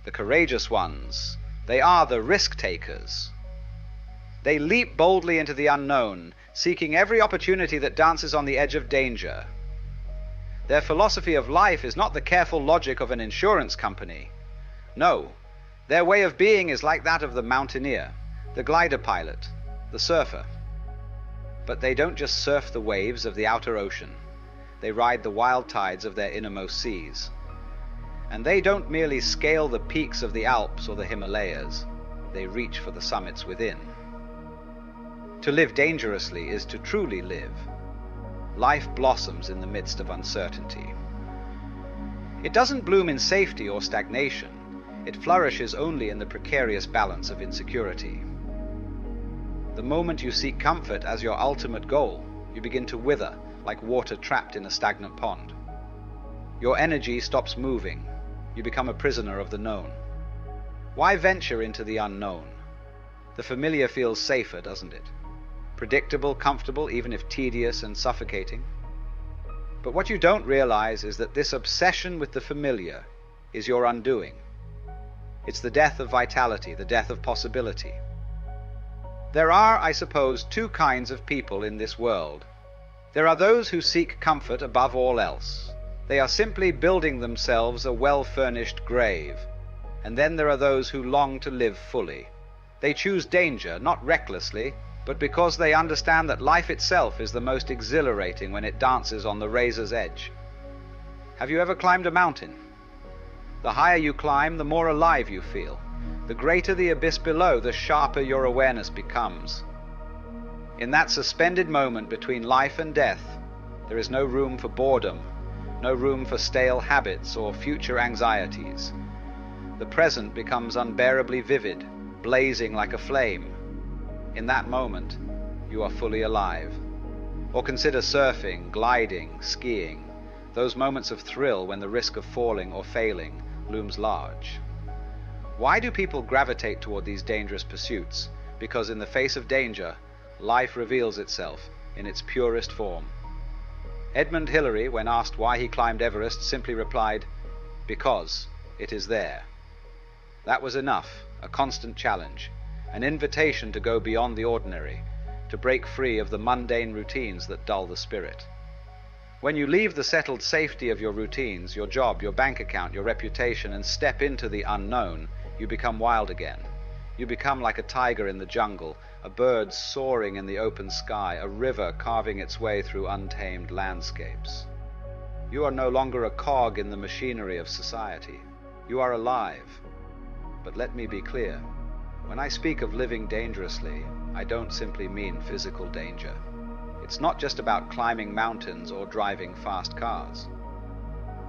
The courageous ones, they are the risk-takers. They leap boldly into the unknown, seeking every opportunity that dances on the edge of danger. Their philosophy of life is not the careful logic of an insurance company. No, their way of being is like that of the mountaineer, the glider pilot, the surfer. But they don't just surf the waves of the outer ocean. They ride the wild tides of their innermost seas. And they don't merely scale the peaks of the Alps or the Himalayas. They reach for the summits within. To live dangerously is to truly live. Life blossoms in the midst of uncertainty. It doesn't bloom in safety or stagnation. It flourishes only in the precarious balance of insecurity. The moment you seek comfort as your ultimate goal, you begin to wither like water trapped in a stagnant pond. Your energy stops moving. You become a prisoner of the known. Why venture into the unknown? The familiar feels safer, doesn't it? Predictable, comfortable, even if tedious and suffocating. But what you don't realize is that this obsession with the familiar is your undoing. It's the death of vitality, the death of possibility. There are, I suppose, two kinds of people in this world. There are those who seek comfort above all else. They are simply building themselves a well-furnished grave. And then there are those who long to live fully. They choose danger, not recklessly, but because they understand that life itself is the most exhilarating when it dances on the razor's edge. Have you ever climbed a mountain? The higher you climb, the more alive you feel. The greater the abyss below, the sharper your awareness becomes. In that suspended moment between life and death, there is no room for boredom, no room for stale habits or future anxieties. The present becomes unbearably vivid, blazing like a flame. In that moment, you are fully alive. Or consider surfing, gliding, skiing, those moments of thrill when the risk of falling or failing looms large. Why do people gravitate toward these dangerous pursuits? Because in the face of danger, life reveals itself in its purest form. Edmund Hillary, when asked why he climbed Everest, simply replied, "Because it is there." That was enough, a constant challenge, an invitation to go beyond the ordinary, to break free of the mundane routines that dull the spirit. When you leave the settled safety of your routines, your job, your bank account, your reputation, and step into the unknown, you become wild again. You become like a tiger in the jungle, a bird soaring in the open sky, a river carving its way through untamed landscapes. You are no longer a cog in the machinery of society. You are alive. But let me be clear. When I speak of living dangerously, I don't simply mean physical danger. It's not just about climbing mountains or driving fast cars.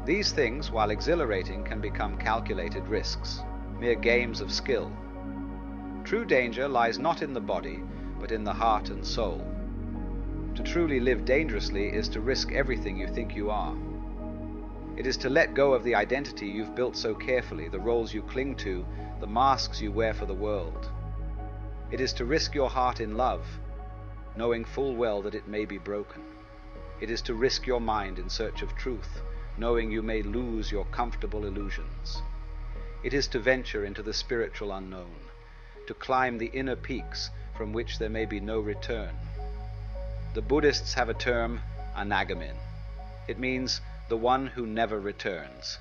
These things, while exhilarating, can become calculated risks, mere games of skill. True danger lies not in the body, but in the heart and soul. To truly live dangerously is to risk everything you think you are. It is to let go of the identity you've built so carefully, the roles you cling to, the masks you wear for the world. It is to risk your heart in love, knowing full well that it may be broken. It is to risk your mind in search of truth, knowing you may lose your comfortable illusions. It is to venture into the spiritual unknown, to climb the inner peaks from which there may be no return. The Buddhists have a term, anagamin. It means the one who never returns.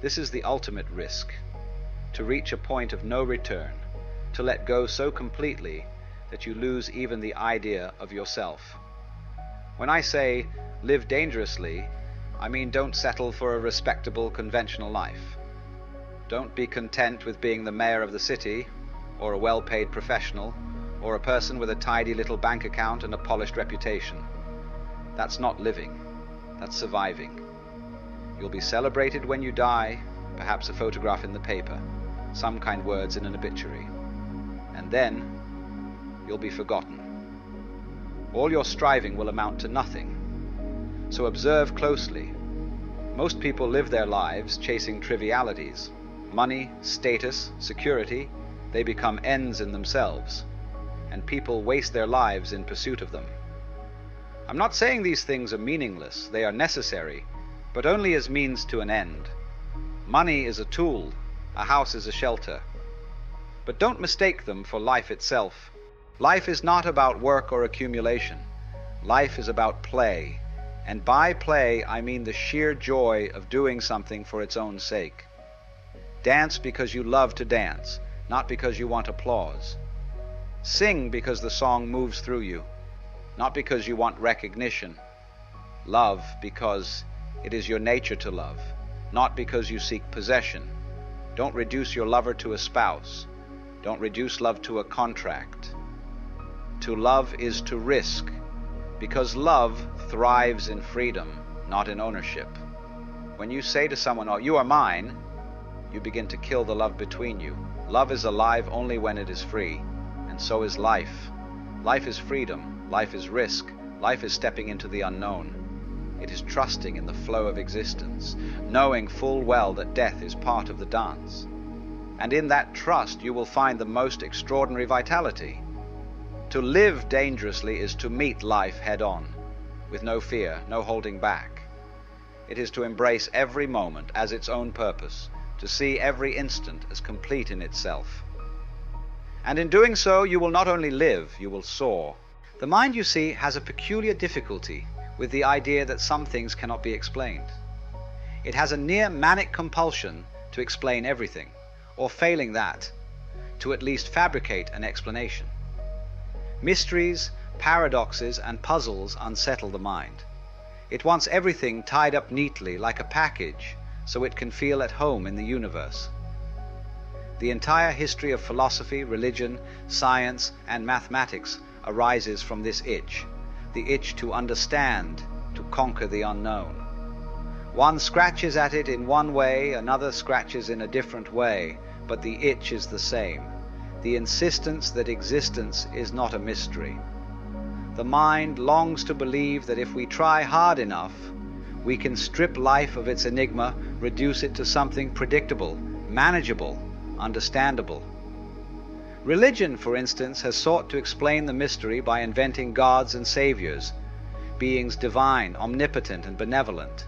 This is the ultimate risk, to reach a point of no return, to let go so completely that you lose even the idea of yourself. When I say live dangerously, I mean don't settle for a respectable, conventional life. Don't be content with being the mayor of the city, or a well-paid professional, or a person with a tidy little bank account and a polished reputation. That's not living. That's surviving. You'll be celebrated when you die, perhaps a photograph in the paper, some kind words in an obituary. And then you'll be forgotten. All your striving will amount to nothing. So observe closely. Most people live their lives chasing trivialities. Money, status, security, they become ends in themselves. And people waste their lives in pursuit of them. I'm not saying these things are meaningless. They are necessary, but only as means to an end. Money is a tool, A house is a shelter. But don't mistake them for life itself. Life is not about work or accumulation. Life is about play. And by play, I mean the sheer joy of doing something for its own sake. Dance because you love to dance, not because you want applause. Sing because the song moves through you, not because you want recognition. Love because it is your nature to love, not because you seek possession. Don't reduce your lover to a spouse. Don't reduce love to a contract. To love is to risk, because love thrives in freedom, not in ownership. When you say to someone, "Oh, you are mine," you begin to kill the love between you. Love is alive only when it is free, and so is life. Life is freedom, life is risk, life is stepping into the unknown. It is trusting in the flow of existence, knowing full well that death is part of the dance. And in that trust you will find the most extraordinary vitality. To live dangerously is to meet life head-on, with no fear, no holding back. It is to embrace every moment as its own purpose, to see every instant as complete in itself. And in doing so, you will not only live, you will soar. The mind, you see, has a peculiar difficulty with the idea that some things cannot be explained. It has a near manic compulsion to explain everything, or failing that, to at least fabricate an explanation. Mysteries, paradoxes, and puzzles unsettle the mind. It wants everything tied up neatly like a package, so it can feel at home in the universe. The entire history of philosophy, religion, science, and mathematics arises from this itch, the itch to understand, to conquer the unknown. One scratches at it in one way, another scratches in a different way, but the itch is the same, the insistence that existence is not a mystery. The mind longs to believe that if we try hard enough, we can strip life of its enigma, reduce it to something predictable, manageable, understandable. Religion, for instance, has sought to explain the mystery by inventing gods and saviors, beings divine, omnipotent, and benevolent.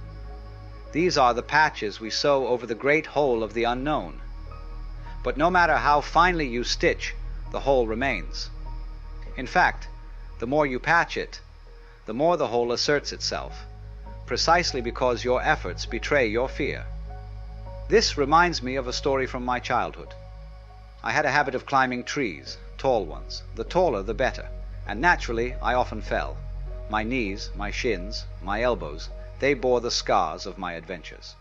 These are the patches we sew over the great whole of the unknown. But no matter how finely you stitch, the whole remains. In fact, the more you patch it, the more the whole asserts itself, precisely because your efforts betray your fear. This reminds me of a story from my childhood. I had a habit of climbing trees, tall ones. The taller the better, and naturally I often fell. My knees, my shins, my elbows, they bore the scars of my adventures.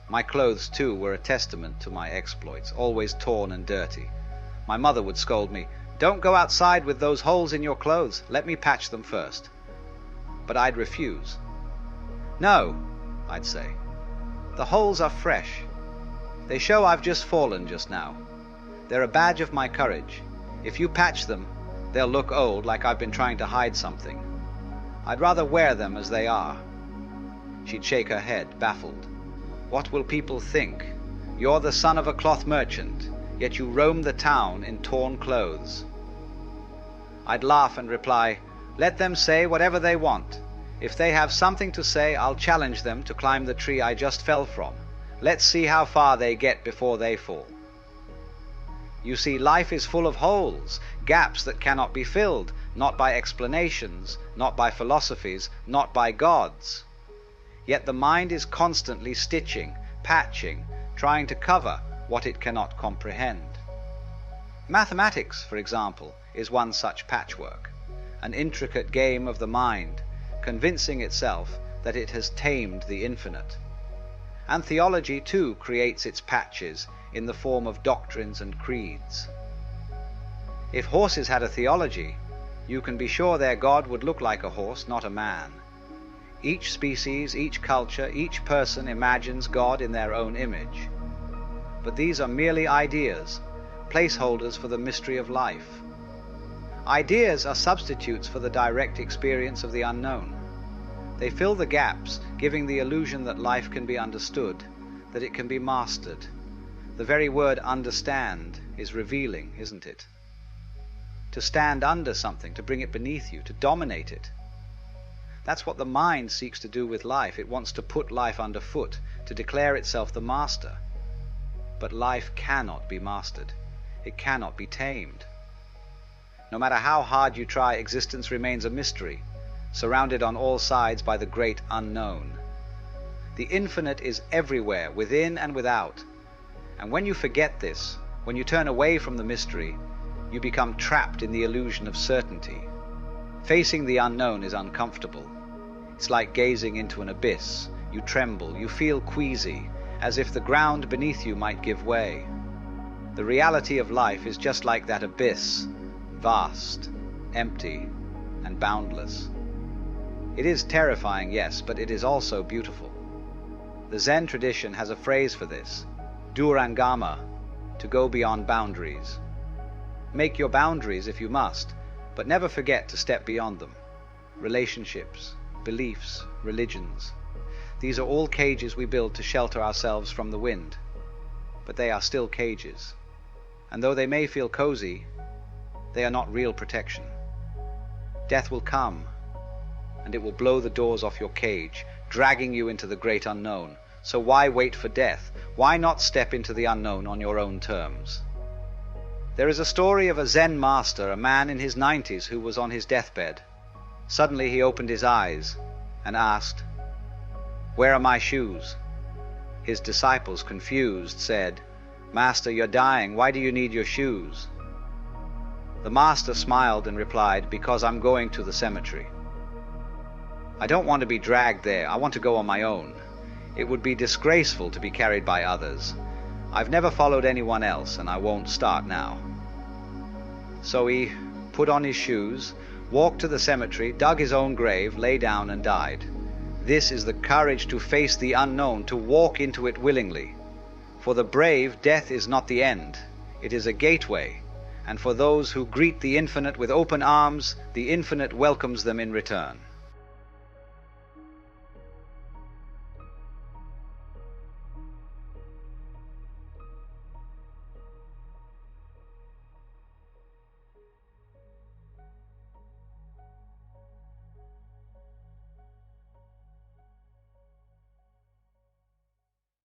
My clothes, too, were a testament to my exploits, always torn and dirty. My mother would scold me, "Don't go outside with those holes in your clothes. Let me patch them first." But I'd refuse. "No," I'd say. "The holes are fresh. They show I've just fallen just now. They're a badge of my courage. If you patch them, they'll look old, like I've been trying to hide something. I'd rather wear them as they are." She'd shake her head, baffled. "What will people think? You're the son of a cloth merchant, yet you roam the town in torn clothes." I'd laugh and reply, "Let them say whatever they want. If they have something to say, I'll challenge them to climb the tree I just fell from. Let's see how far they get before they fall." You see, life is full of holes, gaps that cannot be filled, not by explanations, not by philosophies, not by gods. Yet the mind is constantly stitching, patching, trying to cover what it cannot comprehend. Mathematics, for example, is one such patchwork, an intricate game of the mind, convincing itself that it has tamed the infinite. And theology, too, creates its patches in the form of doctrines and creeds. If horses had a theology, you can be sure their God would look like a horse, not a man. Each species, each culture, each person imagines God in their own image. But these are merely ideas, placeholders for the mystery of life. Ideas are substitutes for the direct experience of the unknown. They fill the gaps, giving the illusion that life can be understood, that it can be mastered. The very word understand is revealing, isn't it? To stand under something, to bring it beneath you, to dominate it. That's what the mind seeks to do with life. It wants to put life underfoot, to declare itself the master. But life cannot be mastered. It cannot be tamed. No matter how hard you try, existence remains a mystery, surrounded on all sides by the great unknown. The infinite is everywhere, within and without. And when you forget this, when you turn away from the mystery, you become trapped in the illusion of certainty. Facing the unknown is uncomfortable. It's like gazing into an abyss. You tremble, you feel queasy, as if the ground beneath you might give way. The reality of life is just like that abyss, vast, empty, and boundless. It is terrifying, yes, but it is also beautiful. The Zen tradition has a phrase for this, durangama, to go beyond boundaries. Make your boundaries if you must, but never forget to step beyond them. Relationships, beliefs, religions. These are all cages we build to shelter ourselves from the wind. But they are still cages. And though they may feel cozy, they are not real protection. Death will come, and it will blow the doors off your cage, dragging you into the great unknown. So why wait for death? Why not step into the unknown on your own terms? There is a story of a Zen master, a man in his 90s who was on his deathbed. Suddenly he opened his eyes and asked, "Where are my shoes?" His disciples, confused, said, "Master, you're dying. Why do you need your shoes?" The master smiled and replied, "Because I'm going to the cemetery. I don't want to be dragged there. I want to go on my own. It would be disgraceful to be carried by others. I've never followed anyone else, and I won't start now." So he put on his shoes, walked to the cemetery, dug his own grave, lay down and died. This is the courage to face the unknown, to walk into it willingly. For the brave, death is not the end. It is a gateway, and for those who greet the infinite with open arms, the infinite welcomes them in return.